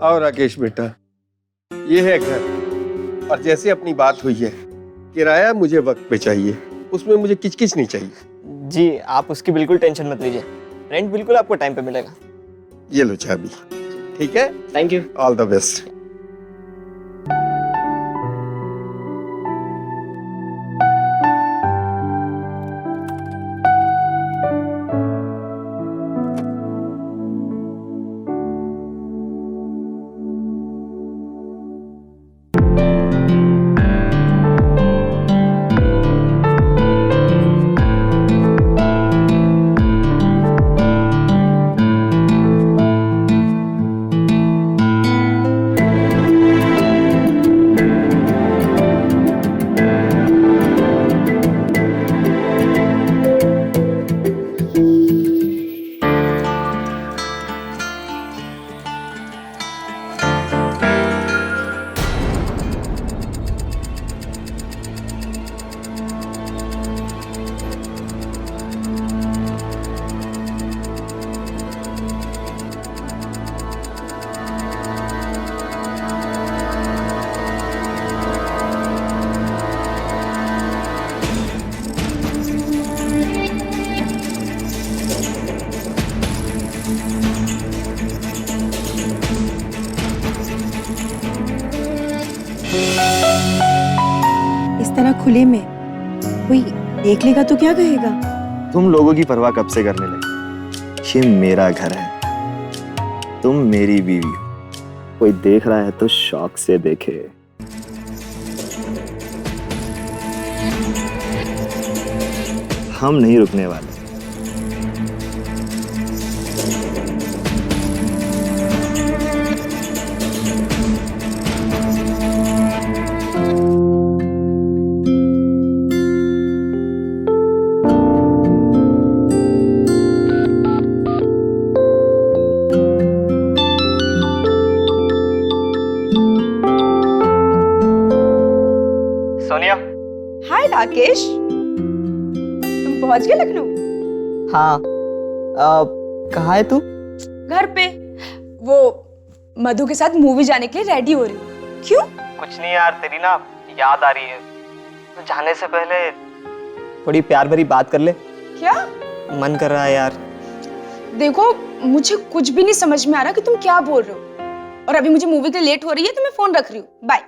आओ राकेश बेटा, ये है घर। और जैसे अपनी बात हुई है, किराया मुझे वक्त पे चाहिए, उसमें मुझे किचकिच नहीं चाहिए। जी आप उसकी बिल्कुल टेंशन मत लीजिए, रेंट बिल्कुल आपको टाइम पे मिलेगा। ये लो चाबी। ठीक है, thank you. All the best. इस तरह खुले में कोई देख लेगा तो क्या कहेगा? तुम लोगों की परवाह कब से करने लगे? ये मेरा घर है, तुम मेरी बीवी हो। कोई देख रहा है तो शौक से देखे। हम नहीं रुकने वाले। सोनिया। हाय राकेश, तुम पहुंच गए लखनऊ? हाँ कहाँ है तू? घर पे। वो मधु के साथ मूवी जाने के लिए रेडी हो रही हूँ। क्यों? कुछ नहीं यार, तेरी ना याद आ रही है, तो जाने से पहले थोड़ी प्यार भरी बात कर ले। क्या? मन कर रहा है यार। देखो मुझे कुछ भी नहीं समझ में आ रहा कि तुम क्या बोल रहे हो, और अभी मुझे मूवी के लिए लेट हो रही है तो मैं फोन रख रही हूँ। बाय।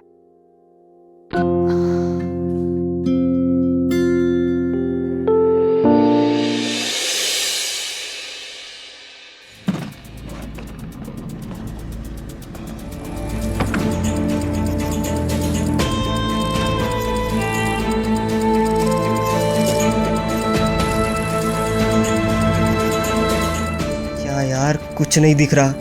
क्या यार, कुछ नहीं दिख रहा।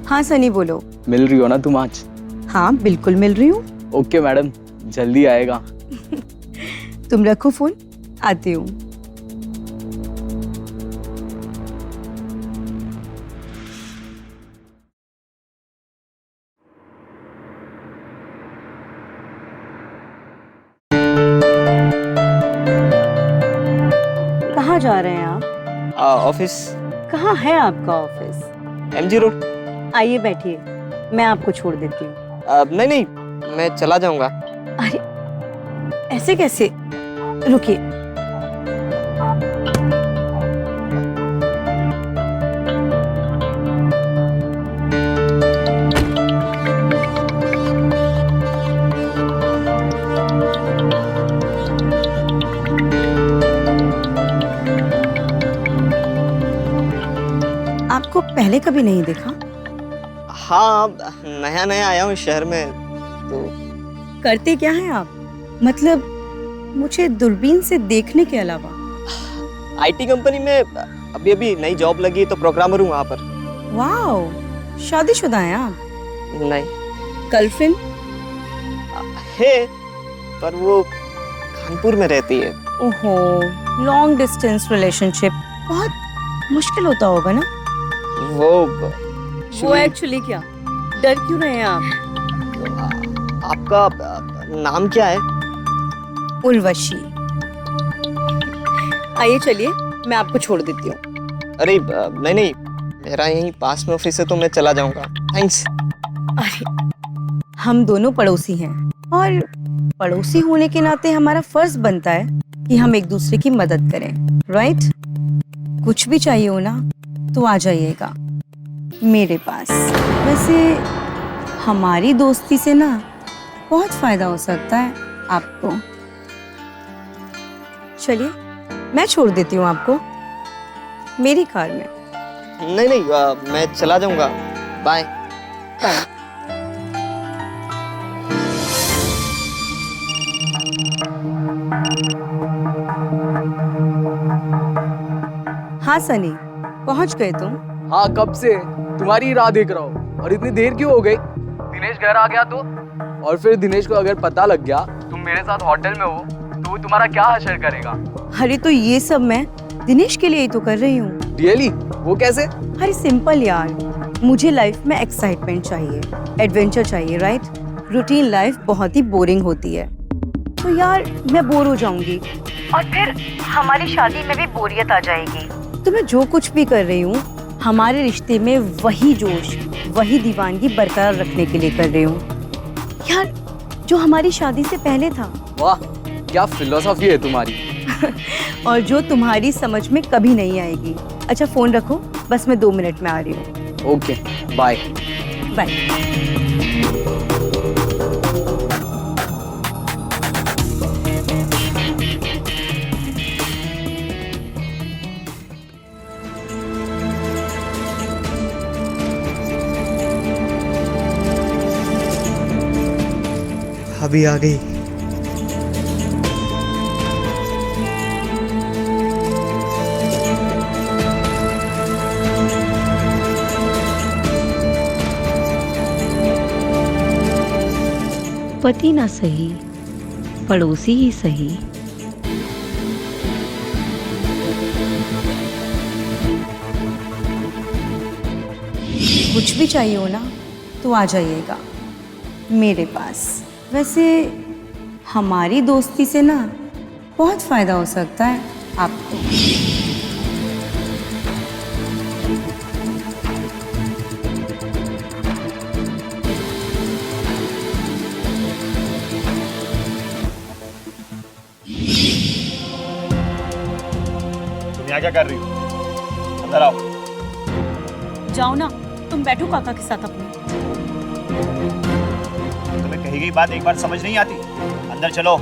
हाँ सनी बोलो। मिल रही हो ना तुम आज? हाँ बिल्कुल मिल रही हूँ। ओके मैडम, जल्दी आएगा। तुम रखो फोन, आती हूँ। जा रहे हैं आप? ऑफिस कहाँ है आपका ऑफिस? MG road. आइए बैठिए, मैं आपको छोड़ देती हूँ। नहीं नहीं, मैं चला जाऊंगा। अरे ऐसे कैसे, रुकिए। आपको पहले कभी नहीं देखा? हाँ, नया नया आया हूँ शहर में तो। करते क्या हैं आप? मतलब मुझे दूरबीन से देखने के अलावा? आईटी कंपनी में अभी अभी नई जॉब लगी है तो प्रोग्रामर हूँ वहाँ पर। वाओ, शादीशुदा हैं आप? नहीं गर्लफ्रेंड? है, पर वो कानपुर में रहती है। ओहो, लॉन्ग डिस्टेंस रिलेशनशिप बहुत मुश्किल होता होगा ना? वो एक्चुअली क्या, डर क्यों रहे हैं आप? आपका नाम क्या है? उर्वशी। आइए चलिए, मैं आपको छोड़ देती हूँ। अरे नहीं नहीं, मेरा यहीं पास में ऑफिस है तो मैं चला जाऊंगा। थैंक्स। अरे हम दोनों पड़ोसी हैं और पड़ोसी होने के नाते हमारा फर्ज बनता है कि हम एक दूसरे की मदद करें, राइट? कुछ भी चाहिए हो ना तो आ जाइएगा मेरे पास। वैसे हमारी दोस्ती से ना बहुत फायदा हो सकता है आपको। चलिए, मैं छोड़ देती हूँ आपको मेरी कार में। नहीं नहीं, मैं चला जाऊंगा। बाय। बाय। हाँ सनी, पहुंच गए तुम? हाँ, कब से तुम्हारी राह देख रहा हूँ। और इतनी देर क्यों हो गई? दिनेश घर आ गया तो? और फिर दिनेश को अगर पता लग गया तुम मेरे साथ होटल में हो तो वो तुम्हारा क्या हशर करेगा? अरे तो ये सब मैं दिनेश के लिए ही तो कर रही हूँ। रियली? वो कैसे? अरे सिंपल यार, मुझे लाइफ में एक्साइटमेंट चाहिए, एडवेंचर चाहिए, राइट? रूटीन लाइफ बहुत ही बोरिंग होती है, तो यार मैं बोर हो जाऊंगी और फिर हमारी शादी में भी बोरियत आ जाएगी। तो मैं जो कुछ भी कर रही हूँ हमारे रिश्ते में वही जोश, वही दीवानगी बरकरार रखने के लिए कर रही हूँ यार, जो हमारी शादी से पहले था। वाह, क्या फिलोसॉफी है तुम्हारी। और जो तुम्हारी समझ में कभी नहीं आएगी। अच्छा फोन रखो, बस मैं 2 मिनट में आ रही हूँ। Okay, bye. बाय। अभी आ गई। पति ना सही, पड़ोसी ही सही। कुछ भी चाहिए हो ना तो आ जाइएगा मेरे पास। वैसे हमारी दोस्ती से ना बहुत फायदा हो सकता है आपको। तुम यहाँ क्या कर रही हो? अंदर आओ। जाओ ना, तुम बैठो काका के साथ अपने। तुम्हें कही गई बात एक बार समझ नहीं आती? अंदर चलो।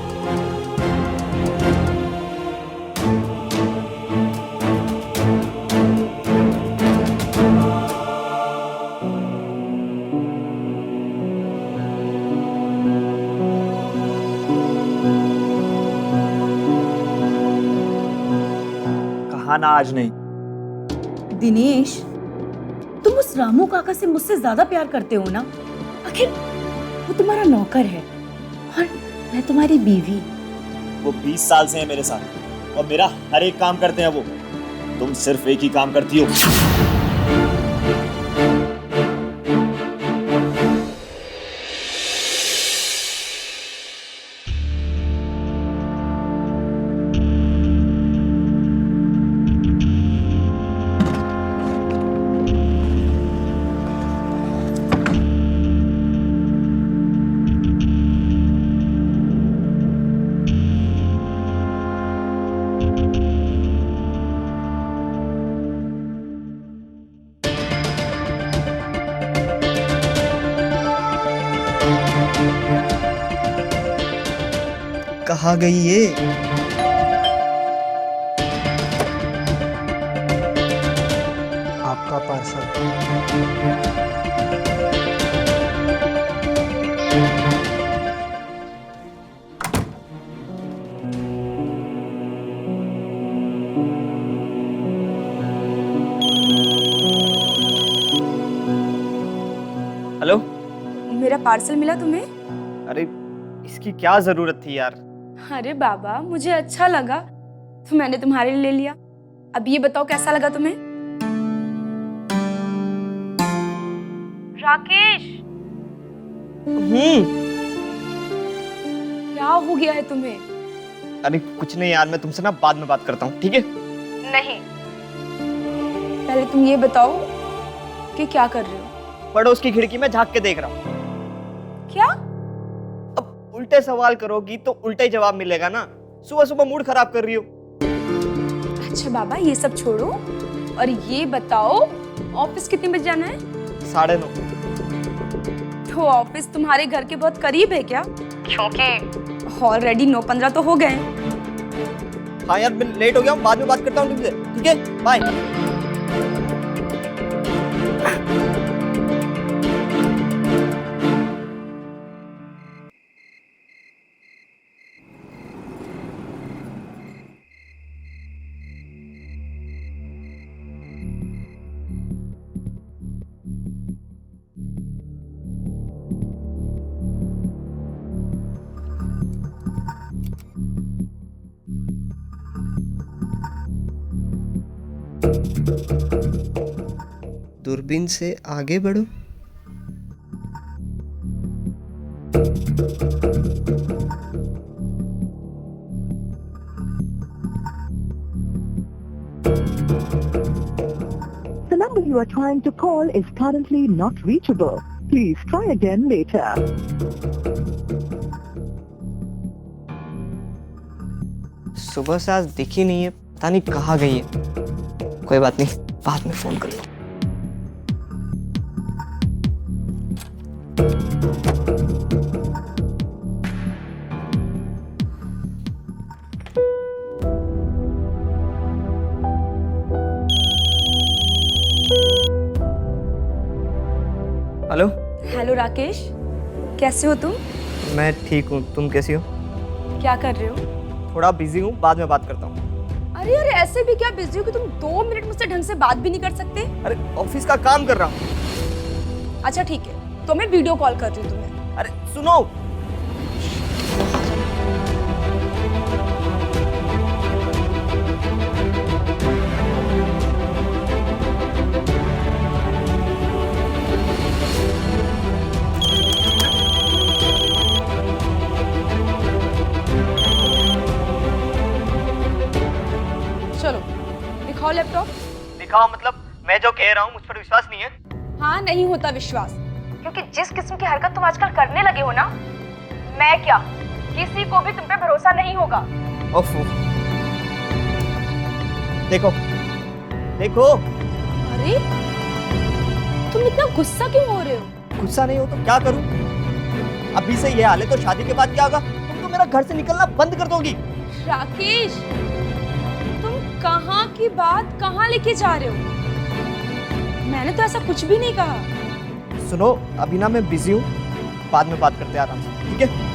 कहा ना आज नहीं। दिनेश, तुम उस रामू काका से मुझसे ज्यादा प्यार करते हो ना? आखिर वो तुम्हारा नौकर है और मैं तुम्हारी बीवी। वो 20 साल से है मेरे साथ और मेरा हर एक काम करते हैं वो। तुम सिर्फ एक ही काम करती हो। कहाँ गई ये? आपका पार्सल। हेलो। मेरा पार्सल मिला तुम्हें? अरे इसकी क्या जरूरत थी यार? अरे बाबा, मुझे अच्छा लगा तो मैंने तुम्हारे लिए ले लिया। अब ये बताओ कैसा लगा तुम्हें? राकेश, क्या हो गया है तुम्हें? अरे कुछ नहीं यार, मैं तुमसे ना बाद में बात करता हूँ, ठीक है? नहीं, पहले तुम ये बताओ कि क्या कर रहे हो? पड़ोस की खिड़की में झांक के देख रहा हूँ। क्या? अब उल्टे सवाल करोगी तो उल्टा ही जवाब मिलेगा ना। सुबह सुबह मूड खराब कर रही हो। अच्छा बाबा, ये सब छोड़ो और ये बताओ ऑफिस कितने बजे जाना है? 9:30। तो ऑफिस तुम्हारे घर के बहुत करीब है क्या? क्योंकि ऑलरेडी 9:15 तो हो गए। हाँ यार, मैं लेट हो गया हूँ, बाद में बात करता हूँ तुमसे, ठीक है? बाय। दूरबीन से आगे बढ़ो। The number you are trying to call is currently not reachable. Please try again later. सुबह से आज दिखी नहीं है, पता नहीं कहाँ गई है। कोई बात नहीं, बाद में फोन कर लो। हेलो। हेलो राकेश, कैसे हो तुम? मैं ठीक हूँ, तुम कैसी हो? क्या कर रहे हो? थोड़ा बिजी हूँ, बाद में बात करता हूँ। अरे यार, ऐसे भी क्या बिजी हो कि तुम 2 मिनट मुझसे ढंग से बात भी नहीं कर सकते? अरे ऑफिस का काम कर रहा हूँ। अच्छा ठीक है, तो मैं वीडियो कॉल कर रही हूँ तुम्हें। अरे सुनो। चलो दिखाओ लैपटॉप। दिखाओ मतलब? मैं जो कह रहा हूँ मुझ पर विश्वास नहीं है? हाँ, नहीं होता विश्वास, क्योंकि जिस किस्म की हरकत तुम आजकल करने लगे हो ना, मैं क्या, किसी को भी तुम पे भरोसा नहीं होगा। ओफो। देखो देखो। अरे तुम इतना गुस्सा क्यों हो रहे हो? गुस्सा नहीं हो तो क्या करूं? अभी से ये हाल है तो शादी के बाद क्या होगा? तुम तो मेरा घर से निकलना बंद कर दोगी। राकेश, तुम कहाँ की बात कहाँ लेके जा रहे हो? मैंने तो ऐसा कुछ भी नहीं कहा। सुनो, अभी ना मैं बिजी हूँ, बाद में बात करते हैं आराम से, ठीक है?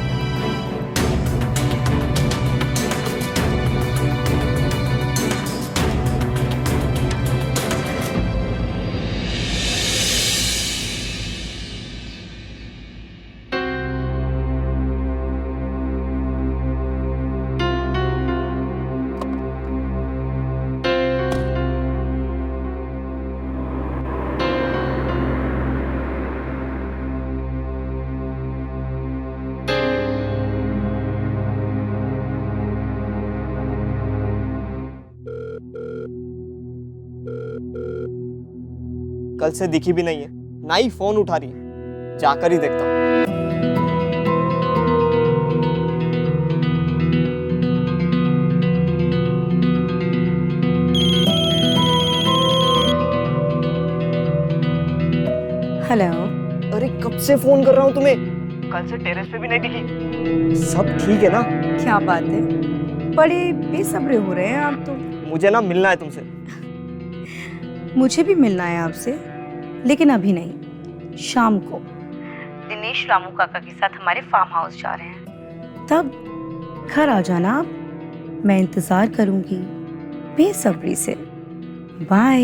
कल से दिखी भी नहीं है, ना ही फोन उठा रही है। जाकर ही देखता हूँ। हेलो। अरे कब से फोन कर रहा हूँ तुम्हें, कल से टेरेस पे भी नहीं दिखी। सब ठीक है ना? क्या बात है, बड़े बेसब्रे हो रहे हैं आप तो। मुझे ना मिलना है तुमसे। मुझे भी मिलना है आपसे, लेकिन अभी नहीं, शाम को। दिनेश रामू काका के साथ हमारे फार्म हाउस जा रहे हैं, तब घर आ जाना आप। मैं इंतजार करूंगी बेसब्री से। बाय।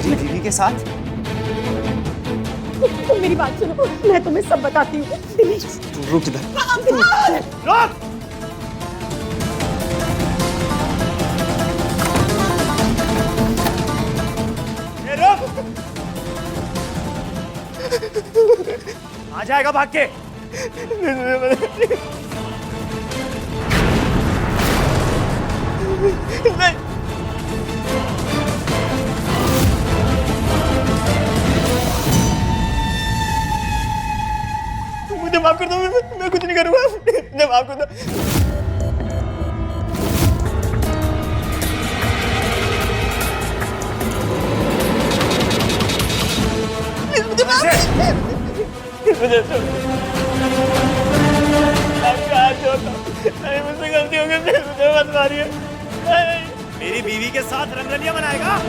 मेरी बीवी के साथ? तुम मेरी बात सुनो, मैं तुम्हें सब बताती हूँ। दिनेश, तू रुक इधर। रुक! आ जाएगा भाग के। नहीं। मुझे माफ कर दो, मैं कुछ नहीं करूँगा। मुझे माफ कर दो। मुझे आपका हाथ जोड़ता हूं। नहीं, मुझसे गलती हो गई, मुझे मत मारिए। मेरी बीवी के साथ रंगरलियां मनाएगा?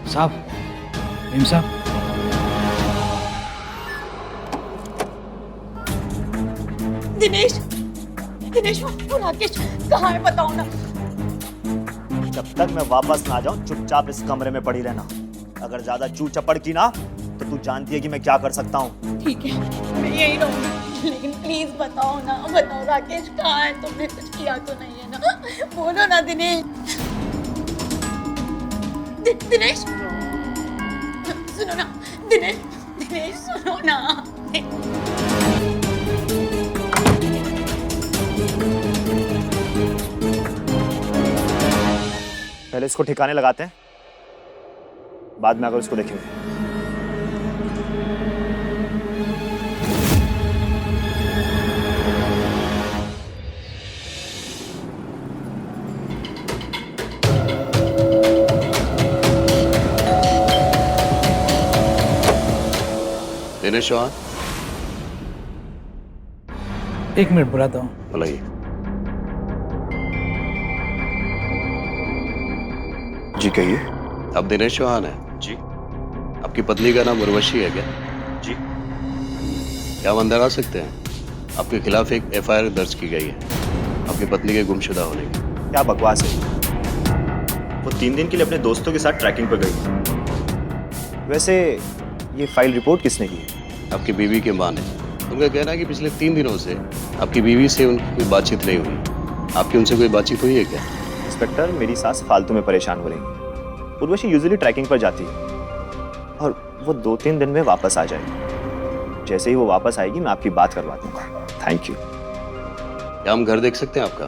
साहब, भीम साहब, दिनेश, दिनेश वो राकेश कहाँ है बताओ ना। जब तक मैं वापस ना आ जाऊं चुपचाप इस कमरे में पड़ी रहना। अगर ज्यादा चू चपड़ की ना तो तू जानती है कि मैं क्या कर सकता हूँ। ठीक है, मैं यही रहूंगी, लेकिन प्लीज बताओ ना, बताओ राकेश कहाँ है? तुमने कुछ किया तो नहीं है ना? बोलो ना दिनेश। दिनेश सुनो ना, दिनेश, दिनेश सुनो ना। पहले इसको ठिकाने लगाते हैं, बाद में आकर इसको देखेंगे। दिनेश चौहान, एक मिनट बुलाता हूँ। बुलाइए। जी कहिए। आप दिनेश चौहान हैं? जी। आपकी पत्नी का नाम उर्वशी है क्या? जी। क्या हम अंदर आ सकते हैं? आपके खिलाफ एक एफआईआर दर्ज की गई है आपकी पत्नी के गुमशुदा होने की। क्या बकवास है? वो 3 दिन के लिए अपने दोस्तों के साथ ट्रैकिंग पर गई। वैसे ये फाइल रिपोर्ट किसने की? आपकी बीवी के मां ने। उनका कहना है कि पिछले 3 दिनों से आपकी बीवी से उनकी कोई बातचीत नहीं हुई। आपकी उनसे कोई बातचीत हुई है क्या? इंस्पेक्टर, मेरी सास फालतू में परेशान हो रही है। उर्वशी यूजुअली ट्रैकिंग पर जाती है, और वो 2-3 दिन में वापस आ जाएगी। जैसे ही वो वापस आएगी मैं आपकी बात करवा दूंगा। Thank you. क्या हम घर देख सकते हैं आपका?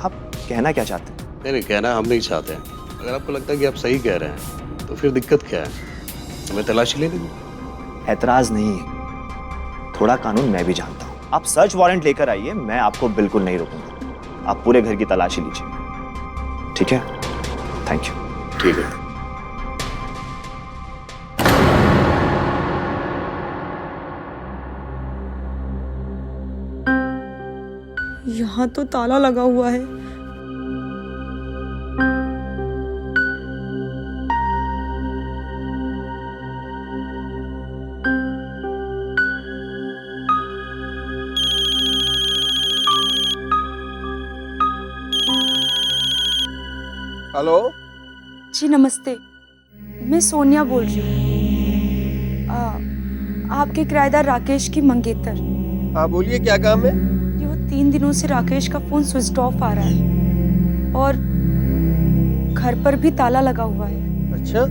आप कहना क्या चाहते हैं? नहीं, कहना हम नहीं चाहते हैं। अगर आपको लगता है कि आप सही कह रहे हैं तो फिर दिक्कत क्या है? हमें तलाशी लेने दो। ऐतराज नहीं है, थोड़ा कानून मैं भी जानता हूँ। आप सर्च वारंट लेकर आइए, मैं आपको बिल्कुल नहीं रोकूंगा। आप पूरे घर की तलाशी लीजिए, ठीक है? Thank you. ठीक है। यहाँ तो ताला लगा हुआ है। हेलो। जी नमस्ते, मैं सोनिया बोल रही हूँ। आपके किराएदार राकेश की मंगेतर। हाँ बोलिए, क्या काम है? ये वो 3 दिनों से राकेश का फोन स्विच ऑफ आ रहा है और घर पर भी ताला लगा हुआ है। अच्छा,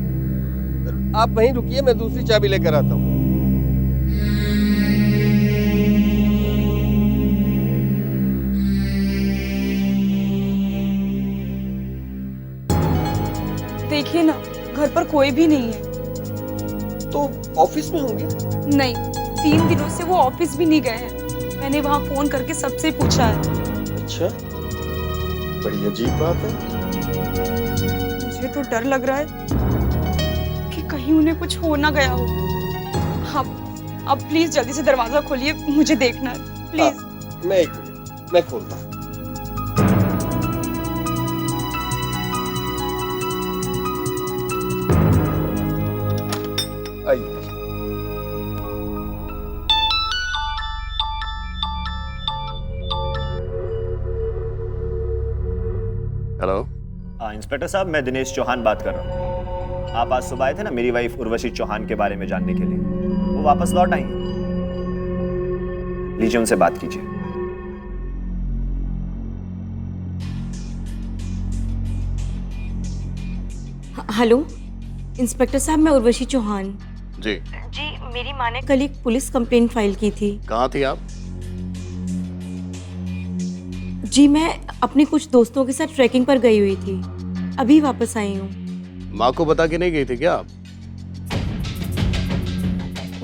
आप वहीं रुकिए, मैं दूसरी चाबी लेकर आता हूँ। देखिए ना, घर पर कोई भी नहीं है। तो ऑफिस में होंगे? नहीं, 3 दिनों से वो ऑफिस भी नहीं गए हैं। मैंने वहाँ फोन करके सबसे पूछा है। अच्छा, बड़ी अजीब बात है। मुझे तो डर लग रहा है कि कहीं उन्हें कुछ हो ना गया हो। अब प्लीज जल्दी से दरवाजा खोलिए, मुझे देखना है प्लीज। मैं एक मिनट, मैं खोलता हूँ। आइए। हेलो। इंस्पेक्टर साहब, मैं दिनेश चौहान बात कर रहा हूँ। आप आज सुबह आए थे ना मेरी वाइफ उर्वशी चौहान के बारे में जानने के लिए। वो वापस लौट आई हैं। लीजिए, उनसे बात कीजिए। हेलो इंस्पेक्टर साहब, मैं उर्वशी चौहान। जी। जी, मेरी माँ ने कल एक पुलिस कंप्लेंट फाइल की थी। कहाँ थी आप? जी, मैं अपने कुछ दोस्तों के साथ ट्रैकिंग पर गई हुई थी, अभी वापस आई हूँ। माँ को बता के नहीं गई थी क्या आप?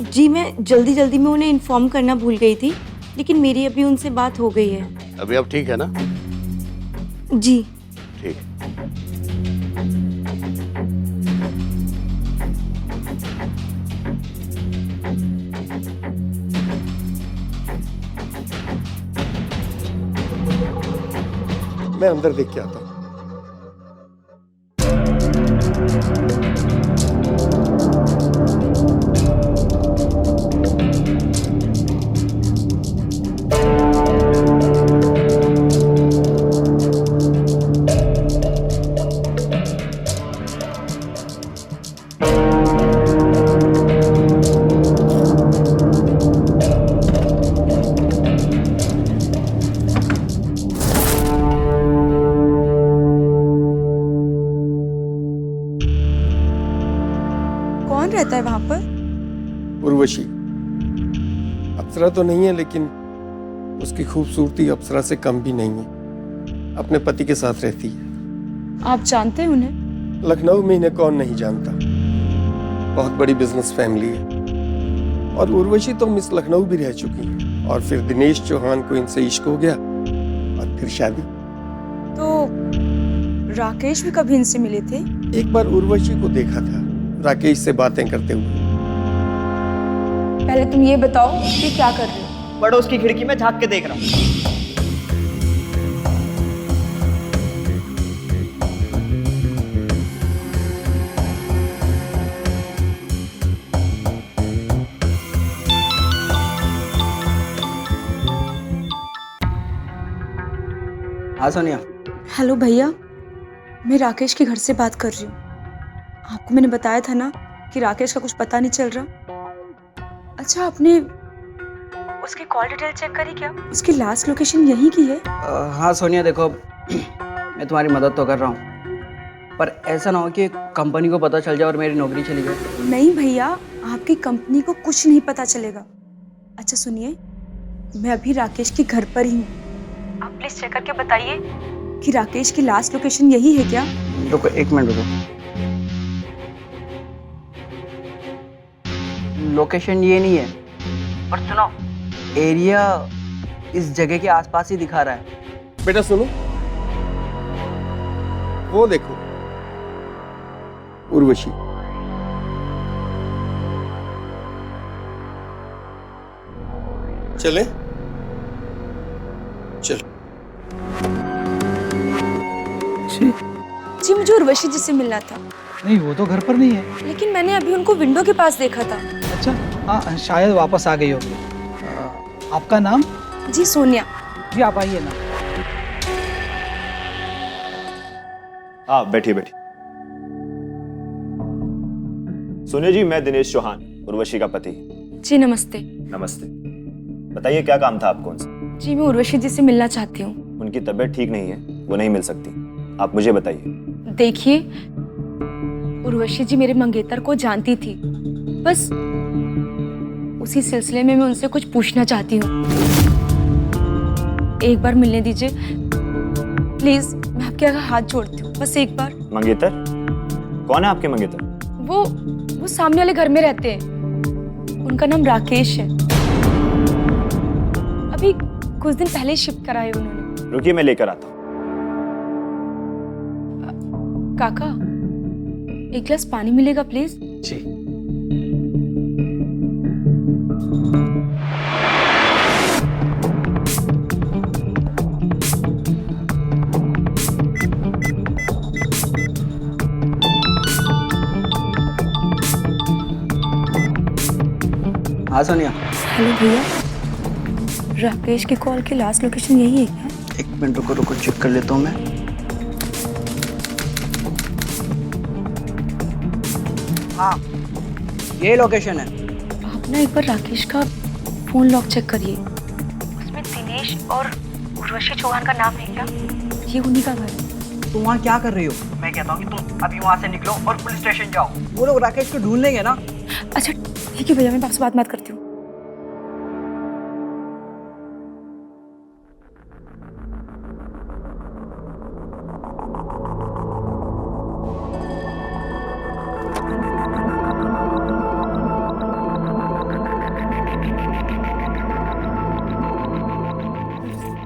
जी, मैं जल्दी में उन्हें इन्फॉर्म करना भूल गई थी, लेकिन मेरी अभी उनसे बात हो गई है। अभी आप ठीक है ना? जी। ठीक। मैं अंदर देख के आता हूँ। कौन रहता है वहाँ पर? उर्वशी अप्सरा तो नहीं है, लेकिन उसकी खूबसूरती अप्सरा से कम भी नहीं है। अपने पति के साथ रहती है। आप जानते हैं उन्हें? लखनऊ में इन्हें कौन नहीं जानता। बहुत बड़ी बिजनेस फैमिली है। और उर्वशी तो मिस लखनऊ भी रह चुकी है। और फिर दिनेश चौहान को इनसे इश्क हो गया और फिर शादी। तो राकेश भी कभी इनसे मिले थे? एक बार उर्वशी को देखा था राकेश से बातें करते हुए। पहले तुम ये बताओ कि क्या कर रहे हो? पड़ोस की खिड़की में झांक के देख रहा हूँ। हाँ सोनिया। हेलो भैया, मैं राकेश के घर से बात कर रही हूँ। आपको मैंने बताया था ना कि राकेश का कुछ पता नहीं चल रहा। अच्छा, आपने उसकी कॉल डिटेल चेक करी क्या? उसकी लास्ट लोकेशन यहीं की है? हाँ सोनिया, देखो मैं तुम्हारी मदद तो कर रहा हूँ, पर ऐसा ना हो कि कंपनी को पता चल जाए और मेरी नौकरी चली जाए। नहीं भैया, आपकी कंपनी को कुछ नहीं पता चलेगा। अच्छा सुनिए, मैं अभी राकेश के घर पर ही हूँ। आप प्लीज चेक करके बताइए कि राकेश की लास्ट लोकेशन यही है क्या? रुको 1 मिनट रुको। लोकेशन ये नहीं है, और सुनो, एरिया इस जगह के आसपास ही दिखा रहा है। बेटा सुनो, वो देखो उर्वशी। चले चल। जी मुझे उर्वशी जी से मिलना था, नहीं वो तो घर पर नहीं है। लेकिन मैंने अभी उनको विंडो के पास देखा था। अच्छा हाँ, शायद वापस आ गई होगी। आपका नाम? जी सोनिया। जी आप आइए ना। हाँ बैठिए बैठिए। सुनिए जी, मैं दिनेश चौहान, उर्वशी का पति। जी नमस्ते। नमस्ते। बताइए क्या काम था आपको उनसे? जी मैं उर्वशी जी से मिलना चाहती हूँ। उनकी तबीयत ठीक नहीं है, वो नहीं मिल सकती। आप मुझे बताइए। देखिए, उर्वशी जी मेरे मंगेतर को जानती थी, बस उसी सिलसिले में मैं उनसे कुछ पूछना चाहती हूँ। एक बार मिलने दीजिए प्लीज, मैं आपके आगे हाथ जोड़ती हूँ, बस एक बार। मंगेतर? कौन है आपके मंगेतर? वो सामने वाले घर में रहते हैं, उनका नाम राकेश है। अभी कुछ दिन पहले शिफ्ट कराए उन्होंने। रुकिए मैं लेकर आता हूँ। काका, एक गिलास पानी मिलेगा प्लीज? जी। हाँ सोनिया। हेलो भैया, राकेश की कॉल की लास्ट लोकेशन यही है क्या? 1 मिनट रुको रुको, चेक कर लेता हूँ मैं। हाँ ये लोकेशन है। आप ना एक बार राकेश का फोन लॉक चेक करिए, उसमें दिनेश और उर्वशी चौहान का नाम है क्या? ये उन्हीं का घर है। तुम वहाँ क्या कर रही हो? मैं कहता हूँ कि तुम अभी वहाँ से निकलो और पुलिस स्टेशन जाओ। वो लोग राकेश को ढूंढ लेंगे ना। अच्छा ठीक है भैया, मैं आपसे बात करती हूँ।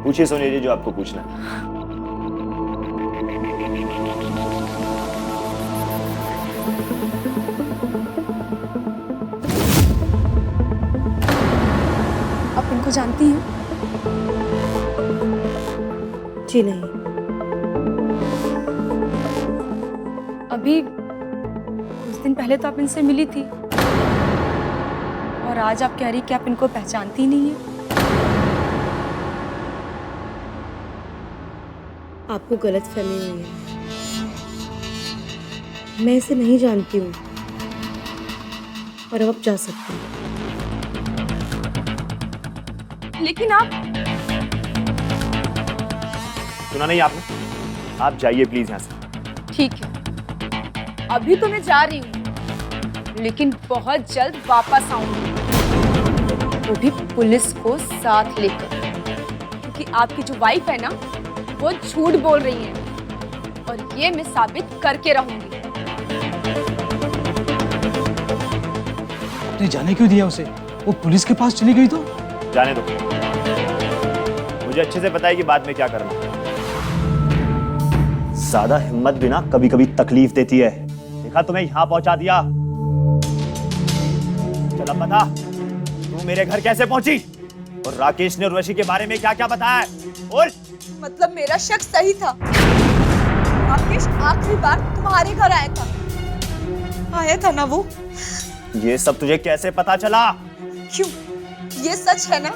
पूछिए सोनिया जी जो आपको पूछना है। आप इनको जानती हैं? जी नहीं। अभी कुछ दिन पहले तो आप इनसे मिली थी, और आज आप कह रही कि आप इनको पहचानती नहीं है। आपको गलतफहमी हुई है, मैं इसे नहीं जानती हूँ, पर अब आप जा सकते हैं। लेकिन आप सुना नहीं आपने? आप जाइए प्लीज यहाँ से। ठीक है, अभी तो मैं जा रही हूँ, लेकिन बहुत जल्द वापस आऊंगी, वो भी पुलिस को साथ लेकर, क्योंकि आपकी जो वाइफ है ना, वो झूठ बोल रही है, और ये मैं साबित करके रहूंगी। आपने जाने क्यों दिया उसे? वो पुलिस के पास चली गई तो? जाने दो, मुझे अच्छे से पता है कि बाद में क्या करना है। ज्यादा हिम्मत भी ना कभी कभी तकलीफ देती है। देखा, तुम्हें यहाँ पहुंचा दिया। चला पता तू मेरे घर कैसे पहुंची, और राकेश ने उर्वशी के बारे में क्या क्या बताया? बोल। मतलब मेरा शक सही था, राकेश आखिरी बार तुम्हारे घर आया था ना वो? ये सब तुझे कैसे पता चला? क्यों, ये सच है ना?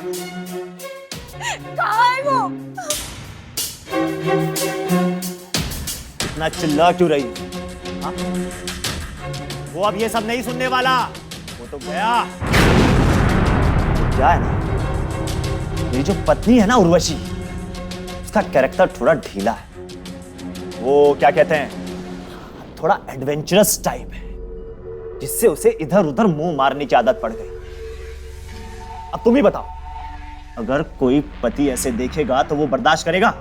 कहाँ है वो? इतना चिल्ला क्यों रही? हाँ? वो अब ये सब नहीं सुनने वाला, वो तो गया। क्या है ना, मेरी जो पत्नी है ना उर्वशी, उसका कैरेक्टर थोड़ा ढीला है। वो क्या कहते हैं, थोड़ा एडवेंचरस टाइप है, जिससे उसे इधर उधर मुंह मारने की आदत पड़ गई। अब तुम ही बताओ, अगर कोई पति ऐसे देखेगा तो वो बर्दाश्त करेगा?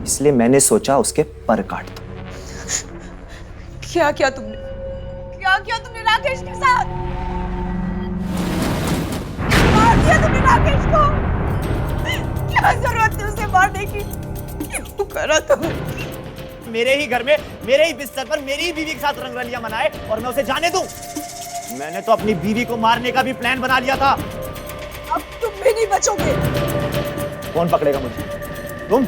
इसलिए मैंने सोचा उसके पर काट दो। क्या किया तुमने? क्या किया तुमने राकेश के साथ? मार दिया तुमने राकेश को? क्या जरूरत थी उसे मारने की? क्यों करा तुमने? मेरे ही घर में, मेरे ही बिस्तर पर मेरी ही बीवी के साथ रंगरलियां मनाए और मैं उसे जाने दूं? मैंने तो अपनी बीवी को मारने का भी प्लान बना लिया था। अब तुम भी नहीं बचोगे। कौन पकड़ेगा मुझे? तुम?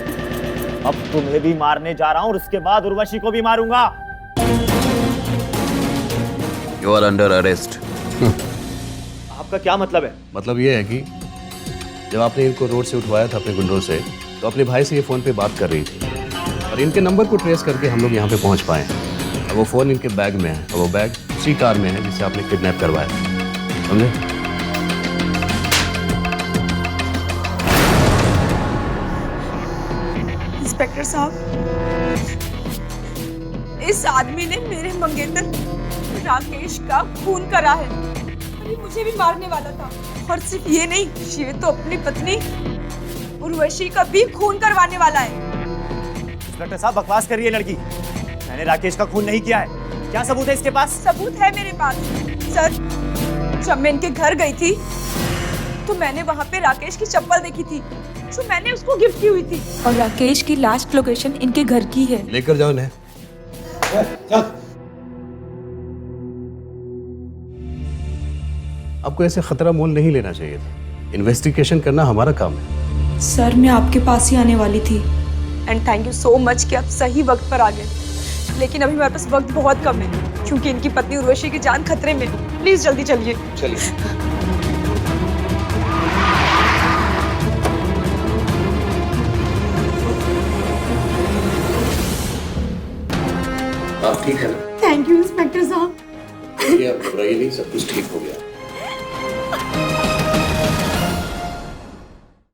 अब तुम्हें भी मारने जा रहा हूं और उसके बाद उर्वशी को भी मारूंगा। You are under arrest. आपका क्या मतलब है? मतलब ये है कि जब आपने इनको रोड से उठवाया था अपने गुंडों से, तो अपने भाई से ये फोन पे बात कर रही थी और इनके नंबर को ट्रेस करके हम लोग यहाँ पे पहुंच पाए। अब वो फोन इनके बैग में है और वो बैग उसी कार में है जिसे आपने किडनैप करवाया, समझे? इंस्पेक्टर साहब, इस आदमी ने मेरे मंगेतर राकेश का खून करा है। अभी मुझे भी मारने वाला था, और सिर्फ ये नहीं, ये तो अपनी पत्नी उर्वशी का भी खून करवाने वाला है। इंस्पेक्टर साहब, बकवास कर रही है लड़की। मैंने राकेश का खून नहीं किया है। क्या सबूत है इसके पास? सबूत है मेरे पास सर। जब मैं इनके घर गई थी तो मैंने वहाँ पे राकेश की चप्पल देखी थी जो मैंने उसको गिफ्ट की हुई थी, और राकेश की लास्ट लोकेशन इनके घर की है। लेकर जाओ इन्हें। आपको ऐसे खतरा मोल नहीं लेना चाहिए था। इन्वेस्टिगेशन करना हमारा काम है। सर, मैं आपके पास ही आने वाली थी, and thank you so much कि आप सही वक्त पर आ गए। लेकिन अभी हमारे पास वक्त बहुत कम है, क्योंकि इनकी पत्नी उर्वशी की जान खतरे में है। प्लीज जल्दी चलिए। चलिए। आप ठीक है ना? थैंक यू इंस्पेक्टर साहब। आप घबराइए नहीं, सब कुछ ठीक हो गया।